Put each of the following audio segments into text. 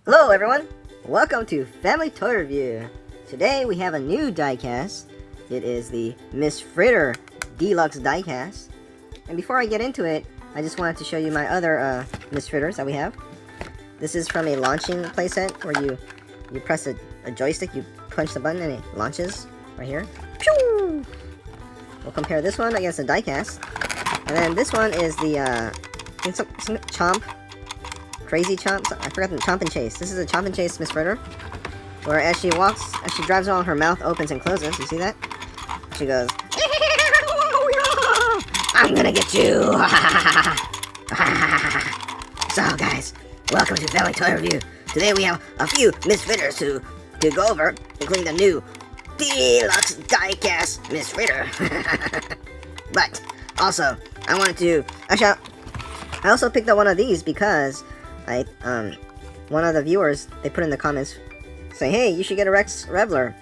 Hello everyone! Welcome to Family Toy Review. Today we have a new diecast. It is the Miss Fritter Deluxe diecast. And before I get into it, I just wanted to show you my other Miss Fritters that we have. This is from a launching playset where you press a joystick, you punch the button and it launches right here. Pew! We'll compare this one against the diecast. And then this one is the some Chomp. Crazy Chomp, I forgot the Chomp and Chase. This is a Chomp and Chase Miss Fritter, where as she walks, as she drives along, her mouth opens and closes. You see that? She goes, I'm gonna get you! So guys, welcome to Family Toy Review. Today we have a few Miss Fritters to go over, including the new Deluxe Diecast Miss Fritter. But also, I wanted to, I also picked up one of these because one of the viewers, they put in the comments saying, hey, you should get a REVLER.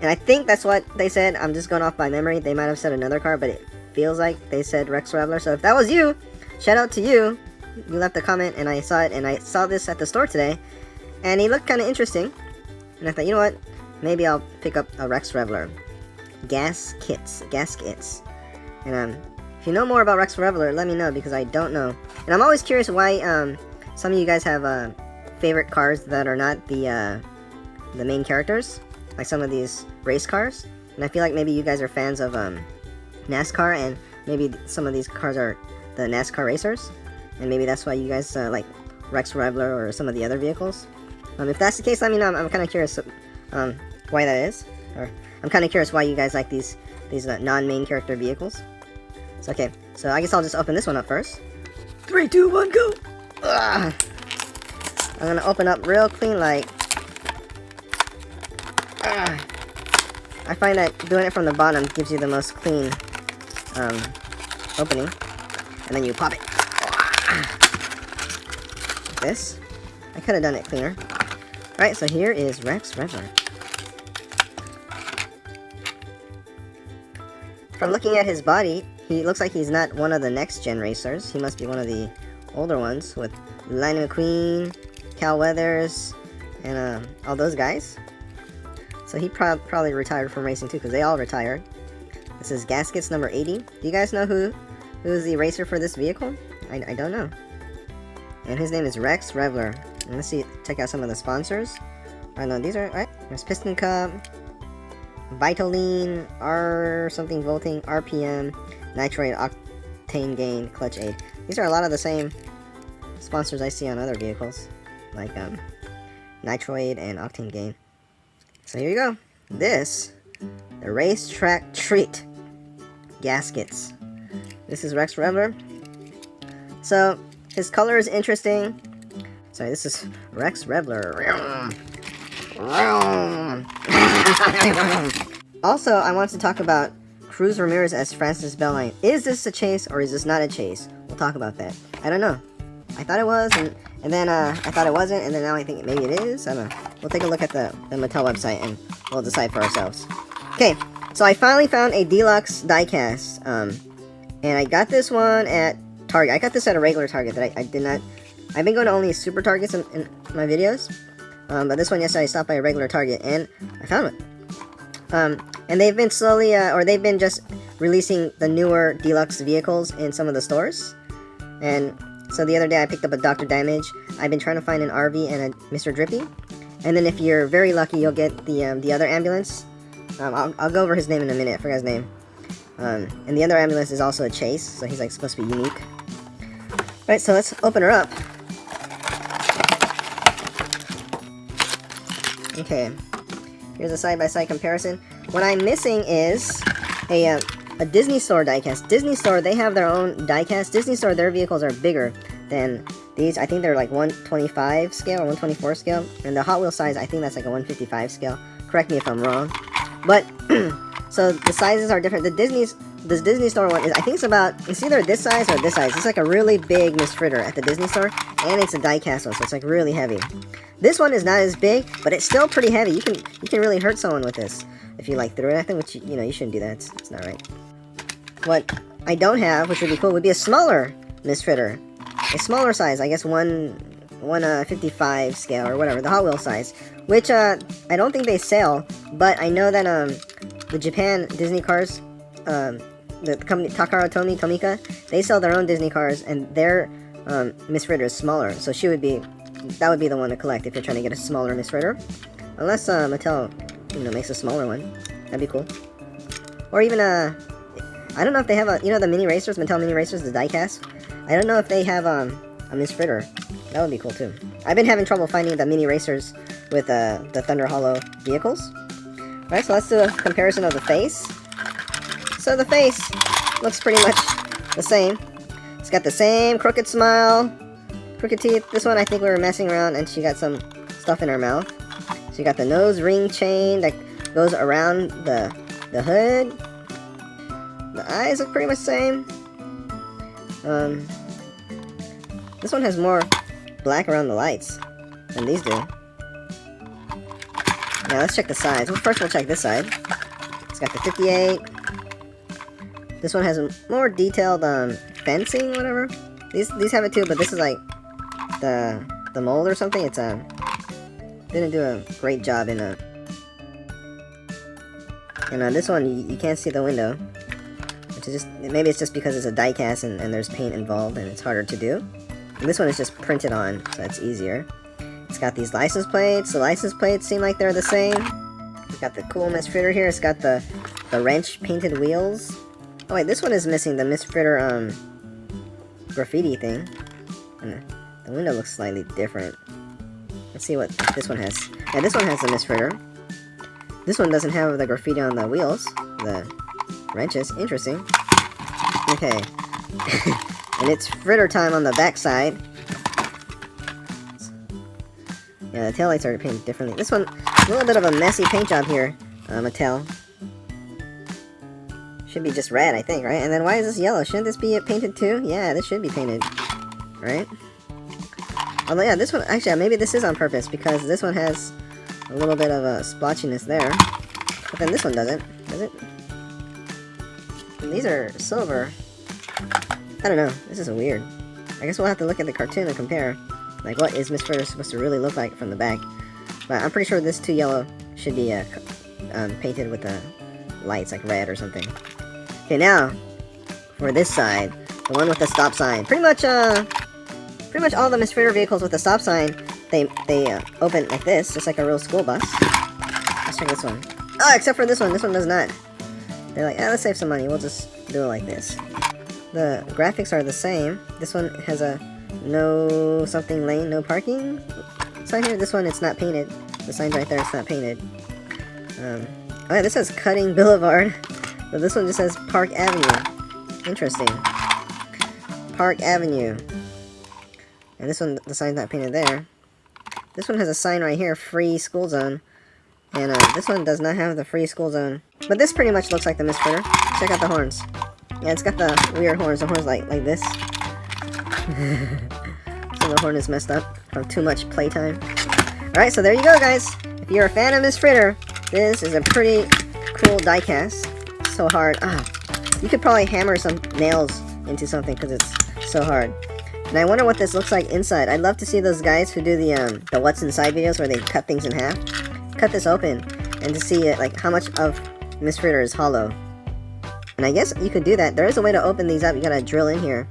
And I think that's what they said. I'm just going off by memory. They might have said another card, but it feels like they said REVLER. So if that was you, shout out to you. You left a comment and I saw it, and I saw this at the store today. And he looked kind of interesting. And I thought, you know what? Maybe I'll pick up a REVLER. Gaskets. And if you know more about REVLER, let me know, because I don't know. And I'm always curious why some of you guys have favorite cars that are not the main characters, like some of these race cars. And I feel like maybe you guys are fans of NASCAR, and maybe some of these cars are the NASCAR racers, and maybe that's why you guys like REVLER or some of the other vehicles. If that's the case, let me know. I'm kind of curious why that is, or I'm kind of curious why you guys like these non-main character vehicles. So, okay, so I guess I'll just open this one up first. 3, 2, 1, go! Ugh. I'm gonna open up real clean, like. I find that doing it from the bottom gives you the most clean opening, and then you pop it. Like this. I could have done it cleaner. Alright, so here is REVLER. From looking at his body, he looks like he's not one of the next gen racers. He must be one of the older ones, with Lightning McQueen, Cal Weathers, and all those guys. So he probably retired from racing too, because they all retired. This is Gaskets number 80. Do you guys know who is the racer for this vehicle? I don't know. And his name is REVLER. And let's see, check out some of the sponsors. I know these are right. There's Piston Cup, Vitaline, R something Volting, RPM, Nitroid, Octane Gain, Clutch Aid. These are a lot of the same sponsors I see on other vehicles, like Nitroid and Octane Gain. So here you go. This, the Racetrack Treat Gaskets. This is REVLER. So his color is interesting. Sorry, this is REVLER. Also, I want to talk about Cruz Ramirez as Francis Beltline. Is this a chase or is this not a chase? We'll talk about that. I don't know. I thought it was, and then I thought it wasn't, and then now I think maybe it is. I don't know. We'll take a look at the Mattel website and we'll decide for ourselves. Okay, so I finally found a Deluxe diecast, and I got this one at Target. I got this at a regular Target that I did not. I've been going to only Super Targets in my videos, but this one yesterday I stopped by a regular Target and I found one. And they've been slowly, or they've been just releasing the newer Deluxe vehicles in some of the stores. And so the other day I picked up a Dr. Damage. I've been trying to find an RV and a Mr. Drippy. And then if you're very lucky, you'll get the other ambulance. I'll go over his name in a minute. I forgot his name. And the other ambulance is also a chase, so he's like supposed to be unique. Alright, so let's open her up. Okay, here's a side-by-side comparison. What I'm missing is a Disney Store diecast. Disney Store, they have their own diecast. Disney Store, their vehicles are bigger than these. I think they're like 125 scale or 124 scale. And the Hot Wheel size, I think that's like a 155 scale. Correct me if I'm wrong. But, so the sizes are different. This Disney Store one is, I think it's either this size or this size. It's like a really big Miss Fritter at the Disney Store. And it's a diecast one, so it's like really heavy. This one is not as big, but it's still pretty heavy. You can really hurt someone with this if you like threw it. I think, which you shouldn't do that. It's not right. What I don't have, which would be cool, would be a smaller Miss Fritter. A smaller size, I guess 1/55 scale or whatever, the Hot Wheel size, which I don't think they sell, but I know that the Japan Disney cars, the company Takara Tomika, they sell their own Disney cars, and their Miss Fritter is smaller, so that would be the one to collect if you're trying to get a smaller Miss Fritter, unless Mattel, makes a smaller one. That'd be cool. Or even I don't know if they have the mini racers, Mattel mini racers, the diecast. I don't know if they have a Miss Fritter. That would be cool too. I've been having trouble finding the mini racers with the Thunder Hollow vehicles. Alright, so let's do a comparison of the face. So the face looks pretty much the same. It's got the same crooked smile, crooked teeth. This one I think we were messing around and she got some stuff in her mouth. So you got the nose ring chain that goes around the hood. The eyes look pretty much the same. This one has more black around the lights than these do. Now let's check the sides. Well, first we'll check this side. It's got the 58. This one has a more detailed fencing, whatever. These have it too, but this is like the mold or something. It's didn't do a great job in and this one you can't see the window, which is just maybe it's just because it's a die cast and there's paint involved and it's harder to do. And this one is just printed on, so it's easier. It's got these license plates. The license plates seem like they're the same. It's got the cool Miss Fritter here. It's got the wrench painted wheels. Oh wait, this one is missing the Miss Fritter graffiti thing. And the window looks slightly different. Let's see what this one has. Yeah, this one has the Miss Fritter. This one doesn't have the graffiti on the wheels. The wrenches. Interesting. Okay. And it's Fritter time on the back side. Yeah, the taillights are painted differently. This one, a little bit of a messy paint job here, Mattel. Should be just red, I think, right? And then why is this yellow? Shouldn't this be painted too? Yeah, this should be painted, right? Although, yeah, this one, actually, maybe this is on purpose, because this one has a little bit of a splotchiness there. But then this one doesn't, does it? And these are silver. I don't know, this is weird. I guess we'll have to look at the cartoon and compare. Like, what is Miss Fritter supposed to really look like from the back? But I'm pretty sure this too yellow should be painted with the lights, like red or something. Okay, now for this side, the one with the stop sign. Pretty much all the Miss Fritter vehicles with the stop sign, they open like this, just like a real school bus. Let's check this one. Oh, except for this one. This one does not. They're like, let's save some money. We'll just do it like this. The graphics are the same. This one has a no something lane, no parking sign here. This one, it's not painted. The sign's right there, it's not painted. Oh yeah, this says Cutting Boulevard, but this one just says Park Avenue. Interesting. Park Avenue. And this one, the sign's not painted there. This one has a sign right here, Free School Zone. And this one does not have the Free School Zone. But this pretty much looks like the Miss Fritter. Check out the horns. Yeah, it's got the weird horns. The horn's like this. So the horn is messed up from too much playtime. Alright, so there you go, guys. If you're a fan of Miss Fritter, this is a pretty cool diecast. So hard. You could probably hammer some nails into something because it's so hard. And I wonder what this looks like inside. I'd love to see those guys who do the what's inside videos where they cut things in half. Cut this open and to see like how much of Miss Fritter is hollow. And I guess you could do that. There is a way to open these up. You gotta drill in here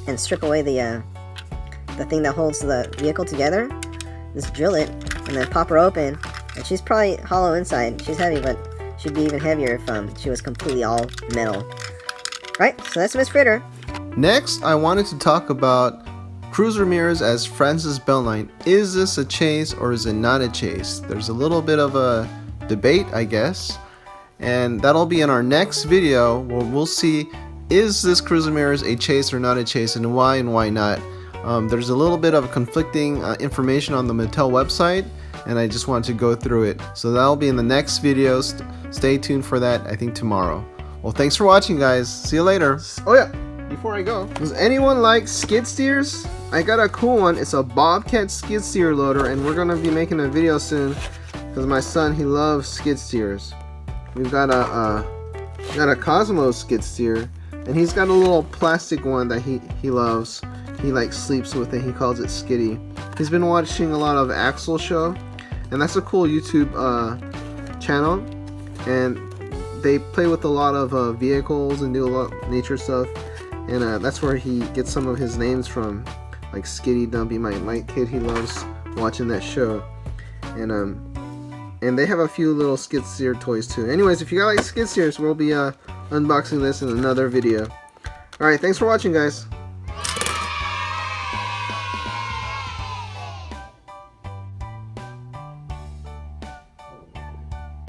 and strip away the thing that holds the vehicle together. Just drill it and then pop her open. And she's probably hollow inside. She's heavy, but she'd be even heavier if she was completely all metal. Right, so that's Miss Fritter. Next, I wanted to talk about Cruz Ramirez as Francis Beltline. Is this a chase or is it not a chase? There's a little bit of a debate, I guess. And that'll be in our next video where we'll see, is this Cruz Ramirez a chase or not a chase, and why not. There's a little bit of conflicting information on the Mattel website, and I just wanted to go through it. So that'll be in the next video. Stay tuned for that, I think tomorrow. Well, thanks for watching, guys. See you later. Oh yeah, before I go, does anyone like skid steers? I got a cool one. It's a Bobcat skid steer loader, and we're gonna be making a video soon because my son, he loves skid steers. We've got a Cosmos skid steer, and he's got a little plastic one that he loves. He like sleeps with it. He calls it Skitty. He's been watching a lot of Axel Show, and that's a cool YouTube channel, and they play with a lot of vehicles and do a lot of nature stuff, and that's where he gets some of his names from, like Skitty Dumpy. My kid, he loves watching that show, and they have a few little skid steer toys too. Anyways, if you got like skid steers, we'll be unboxing this in another video. Alright, thanks for watching, guys.